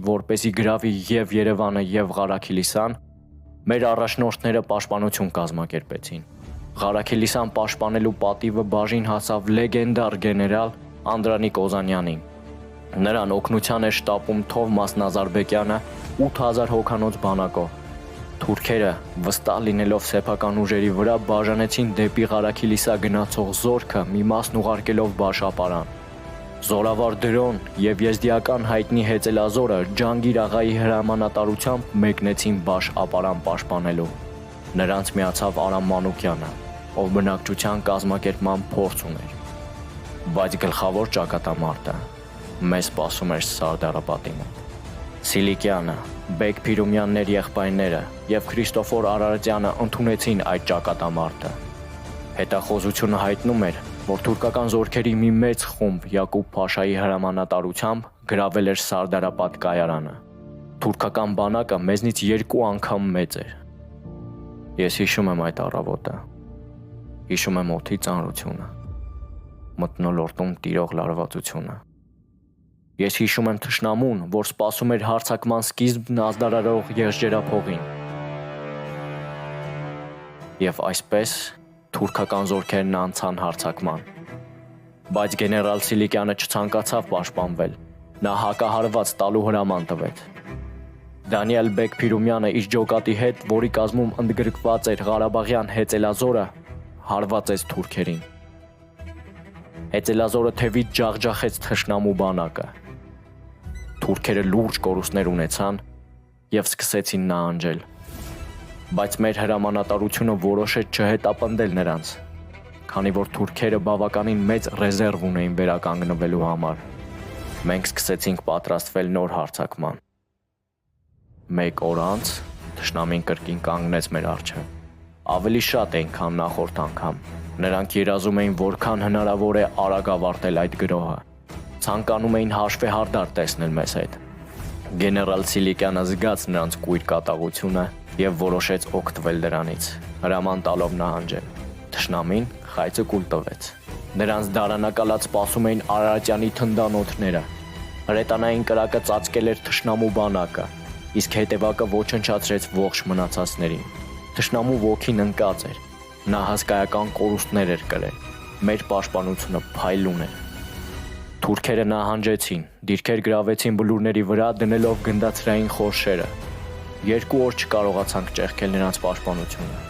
որպեսզի գրավի եւ Երևանը եւ Ղարաքիլիսան, մեր առաջնորդները պաշտպանություն կազմակերպեցին։ Ղարաքիլիսան պաշտպանելու պատիվը բաժին հասավ լեգենդար գեներալ Անդրանիկ Օզանյանին։ Նրան օգնության էր շտապում Թովմաս Նազարբեկյանը 8000 հոգանոց բանակով։ Թուրքերը, վստահ լինելով սեփական ուժերի վրա, բաժանեցին դեպի Ղարաքիլիսա գնացող զորքը մի մասն ուղարկելով Բաշապարան։ Զորավար դրոն եւ եզդիական հայտնի հեծելազորը Ջանգիր աղայի հրամանատարությամբ մեկնեցին Բաշապարան պաշտպանելու։ Նրանց միացավ Արամ Մանուկյանը, ով բնակչության կազմակերպման փորձ ուներ։ Բայց գլխավոր ճակատամարտը մեզ սպասում էր Սարդարապատի մոտ։ Սիլիկյանը, Բեկ Փիրումյաններ եղբայրները եւ Քրիստոֆոր Արարատյանը ընդունեցին այդ ճակատամարտը։ Հետախոզությունը հայտնում էր, որ թուրքական զորքերի մի մեծ խումբ Յակուբ Փաշայի հրամանատարությամբ գրավել էր Սարդարապատ կայարանը։ Թուրքական բանակը մեզնից 2 անգամ մեծ էր։ Ես հիշում եմ այդ առավոտը։ Հիշում եմ օդի ծանրությունը, մթնոլորտում տիրող լարվածությունը։ Ես հիշում եմ թշնամուն, որ սպասում էր հարձակման սկիզբն ազդարարող եղջերափողին։ Եվ այսպես թուրքական զորքերն անցան հարձակման։ Բայց գեներալ Սիլիկյանը չցանկացավ պաշտպանվել։ Նա հակահարված տալու հրաման տվեց։ Դանիել Բեկ Փիրումյանը իր ջոկատի հետ, որի կազմում ընդգրկված էր Ղարաբաղյան հեծելազորը, հարվածեց թուրքերին։ Հեծելազորը թևից ջախջախեց թշնամու բանակը։ Թուրքերը լուրջ կորուստներ ունեցան եւ սկսեցին նահանջել։ Բայց մեր հրամանատարությունը որոշեց չհետապնդել նրանց, քանի որ թուրքերը բավականին մեծ ռեզերվ ունեին վերականգնվելու համար։ Մենք սկսեցինք պատրաստվել նոր հարձակման։ 1 օր անց թշնամին կրկին կանգնեց մեր առջև։ Ավելի շատ էին, քան նախորդ անգամ։ Նրանք երազում էին որքան հնարավոր է արագ ավարտել այդ գրոհը։ Ցանկանում էին հաշվեհարդար տեսնել մեզ հետ։ Գեներալ Սիլիկյանը զգաց նրանց կույր կատաղությունը եւ որոշեց օգտվել դրանից, հրաման տալով նահանջել։ Թշնամին խայծը կուլ տվեց։ Նրանց դարանակալած սպասում էին Արարատյանի թնդանոթները։ Հրետանային կրակը ծածկել էր թշնամու բանակը, իսկ հետևակը ոչնչացրեց ողջ մնացածներին։ Թշնամու ոգին ընկած էր։ Նա հսկայական կորուստներ էր կրել։ Մեր պաշտպանությունը փայլուն էր։ Թուրքերը նահանջեցին, դիրքեր գրավեցին բլուրների վրա, դնելով գնդացրային խորշերը։ 2 օր չկարողացանք ճեղքել նրանց պաշտպանությունը։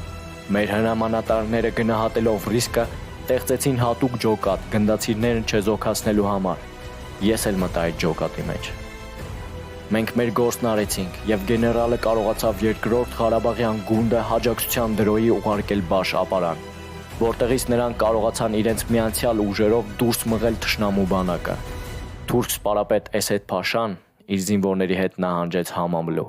Մեր հրամանատարները գնահատելով ռիսկը, ստեղծեցին հատուկ ջոկատ գնդացիրներն չեզոքացնելու համար։ Ես էլ մտա այդ ջոկատի մեջ։ Մենք մեր գործն արեցինք եւ գեներալը կարողացավ 2-րդ Ղարաբաղյան գունդը հաջակցության դրոյի ուղարկել Բաշապարան, որտեղից նրանք կարողացան իրենց միացյալ ուժերով դուրս մղել թշնամու բանակը։ Թուրք սպարապետ Էսեդ Փաշան իր զինվորների հետ նահանջեց Համամլու։